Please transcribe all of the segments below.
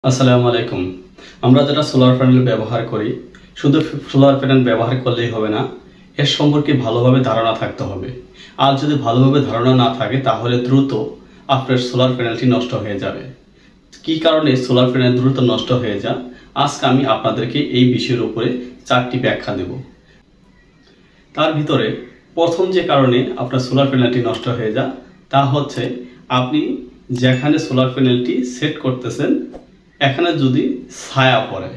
আসসালামু আলাইকুম। আমরা যারা সোলার প্যানেল ব্যবহার করি, শুধু সোলার প্যানেল ব্যবহার করলেই হবে না, এর সম্পর্কে ভালোভাবে ধারণা থাকতে হবে। আর যদি ভালোভাবে ধারণা না থাকে তাহলে দ্রুত আপনার সোলার প্যানেলটি নষ্ট হয়ে যাবে। কী কারণে সোলার প্যানেল দ্রুত নষ্ট হয়ে যায়, আজকে আমি আপনাদেরকে এই বিষয়ের উপরে 4টি ব্যাখ্যা দেব। তার ভিতরে প্রথম যে কারণে আপনার সোলার প্যানেলটি নষ্ট হয়ে যায় তা হচ্ছে, আপনি যেখানে সোলার প্যানেলটি সেট করতেছেন এখানে যদি ছায়া পড়ে,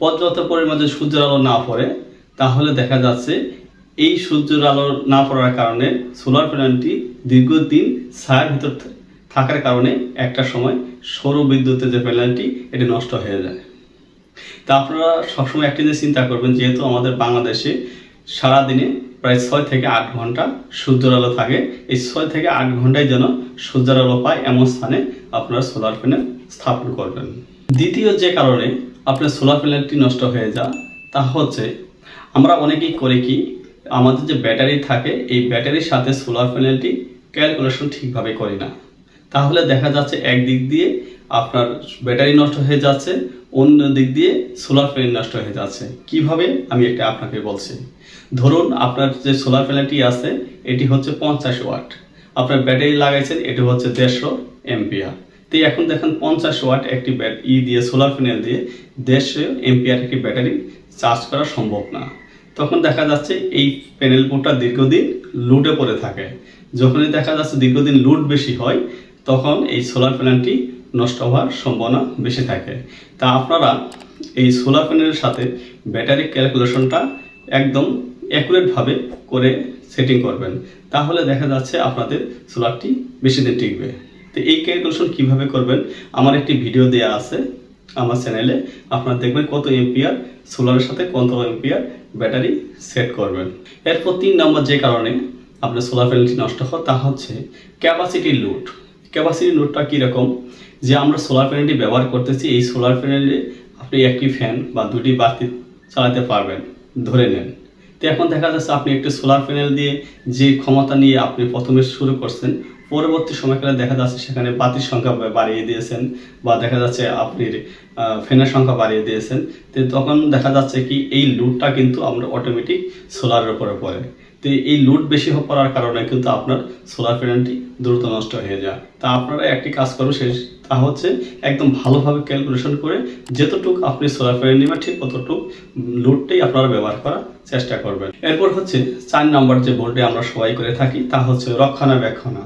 পর্যাপ্ত পরিমাণে সূর্যের আলো না পড়ে, তাহলে দেখা যাচ্ছে এই সূর্যের আলো না পড়ার কারণে সোলার প্যানেলটি দীর্ঘদিন ছায়ার ভিতর থাকার কারণে একটা সময় সৌর বিদ্যুতের যে প্যানেলটি এটি নষ্ট হয়ে যায়। তা আপনারা সবসময় একটি জিনিস চিন্তা করবেন, যেহেতু আমাদের বাংলাদেশে সারাদিনে প্রায় 6 থেকে 8 ঘন্টা সূর্যের আলো থাকে, এই 6 থেকে 8 ঘন্টায় যেন সূর্যের আলো পায় এমন স্থানে আপনারা সোলার প্যানেল স্থাপন করবেন। দ্বিতীয় যে কারণে আপনার সোলার প্যানেলটি নষ্ট হয়ে যায় তা হচ্ছে, আমরা অনেকেই করে কি, আমাদের যে ব্যাটারি থাকে এই ব্যাটারির সাথে সোলার প্যানেলটি ক্যালকুলেশন ঠিকভাবে করি না। তাহলে দেখা যাচ্ছে একদিক দিয়ে আপনার ব্যাটারি নষ্ট হয়ে যাচ্ছে, অন্য দিক দিয়ে সোলার প্যানেল নষ্ট হয়ে যাচ্ছে। কিভাবে আমি এটা আপনাকে বলছি। ধরুন আপনার যে সোলার প্যানেলটি আছে এটি হচ্ছে 50 ওয়াট, আপনার ব্যাটারি লাগাইছেন এটি হচ্ছে 150 এম্পিয়ার। তো এখন দেখেন 50 ওয়াট একটি দিয়ে সোলার প্যানেল দিয়ে 150 এম্পিয়ার একটি ব্যাটারি চার্জ করা সম্ভব না। তখন দেখা যাচ্ছে এই প্যানেল বোর্ডটা দীর্ঘদিন লোডে পড়ে থাকে। যখনই দেখা যাচ্ছে দীর্ঘদিন লোড বেশি হয় তখন এই সোলার প্যানেলটি নষ্ট হওয়ার সম্ভাবনা বেশি থাকে। তা আপনারা এই সোলার প্যানেলের সাথে ব্যাটারি ক্যালকুলেশনটা একদম অ্যাকুরেটভাবে করে সেটিং করবেন, তাহলে দেখা যাচ্ছে আপনাদের সোলারটি বেশি দিন টিকবে। তো এই ক্যালকুলেশন কিভাবে করবেন আমার একটি ভিডিও দেওয়া আছে আমার চ্যানেলে, আপনারা দেখবেন কত এম্পিয়ার সোলারের সাথে কত এম্পিয়ার ব্যাটারি সেট করবেন। এরপর 3 নম্বর যে কারণে আপনার সোলার প্যানেলটি নষ্ট হয় তা হচ্ছে ক্যাপাসিটি লোড। ক্যাপাসিটি লোডটা কীরকম, যে আমরা সোলার প্যানেলটি ব্যবহার করতেছি, এই সোলার প্যানেলে আপনি একটি ফ্যান বা 2টি বাতি চালাতে পারবেন ধরে নেন। তো এখন দেখা যাচ্ছে আপনি একটি সোলার প্যানেল দিয়ে যে ক্ষমতা নিয়ে আপনি প্রথমে শুরু করছেন, পরবর্তী সময়কালে দেখা যাচ্ছে সেখানে বাতির সংখ্যা বাড়িয়ে দিয়েছেন বা দেখা যাচ্ছে আপনি ফ্যানের সংখ্যা বাড়িয়ে দিয়েছেন। তো তখন দেখা যাচ্ছে কি এই লোডটা কিন্তু আমরা অটোমেটিক সোলারের উপরে পড়ে। তো এই লোড বেশি পড়ার কারণে কিন্তু আপনার সোলার প্যানেলটি দ্রুত নষ্ট হয়ে যায়। তা আপনারা একটি কাজ করবেন, তা হচ্ছে একদম ভালোভাবে ক্যালকুলেশন করে যতটুকু আপনি সোলার প্যানেল নেবেন ঠিক ততটুকু লোডটাই আপনারা ব্যবহার করার চেষ্টা করবেন। এরপর হচ্ছে 4 নম্বর যে ভুলটি আমরা সবাই করে থাকি তা হচ্ছে রক্ষণাবেক্ষণ।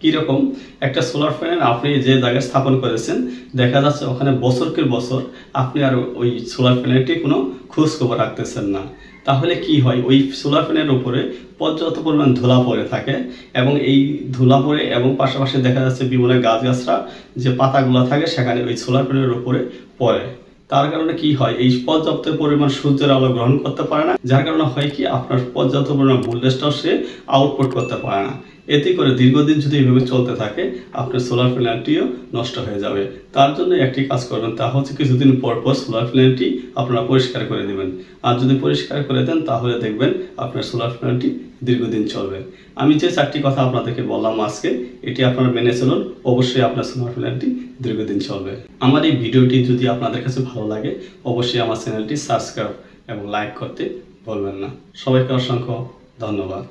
কিরকম, একটা সোলার প্যানেল আপনি যে জায়গায় স্থাপন করেছেন দেখা যাচ্ছে ওখানে বছরকে বছর আপনি আর ওই সোলার প্যানেলটি কোনো খোঁজ খবর রাখতেছেন না। তাহলে কি হয়, ওই সোলার প্যানেলের উপরে পর্যাপ্ত পরিমাণ ধুলা পড়ে থাকে এবং এই ধুলা পড়ে এবং পাশাপাশি দেখা যাচ্ছে বিভিন্ন গাছগাছরা যে পাতাগুলো থাকে সেখানে ওই সোলার প্যানেলের উপরে পড়ে। তার কারণে কি হয়, এই পর্যাপ্ত পরিমাণ সূর্যের আলো গ্রহণ করতে পারে না, যার কারণে হয় কি আপনার পর্যাপ্ত পরিমাণ ভোল্টেজটাও সে আউটপুট করতে পারে না। এতে করে দীর্ঘদিন যদি এইভাবে চলতে থাকে আপনার সোলার প্যানেলটিও নষ্ট হয়ে যাবে। তার জন্য একটি কাজ করবেন, তা হচ্ছে কিছুদিন পর পর সোলার প্যানেলটি আপনারা পরিষ্কার করে দেবেন। আর যদি পরিষ্কার করে দেন তাহলে দেখবেন আপনার সোলার প্যানেলটি দীর্ঘদিন চলবে। আমি যে 4টি কথা আপনাদেরকে বললাম আজকে, এটি আপনারা মেনে চলুন, অবশ্যই আপনার সোলার প্যানেলটি দীর্ঘদিন চলবে। আমার এই ভিডিওটি যদি আপনাদের কাছে ভালো লাগে অবশ্যই আমার চ্যানেলটি সাবস্ক্রাইব এবং লাইক করতে ভুলবেন না। সবাইকে অসংখ্য ধন্যবাদ।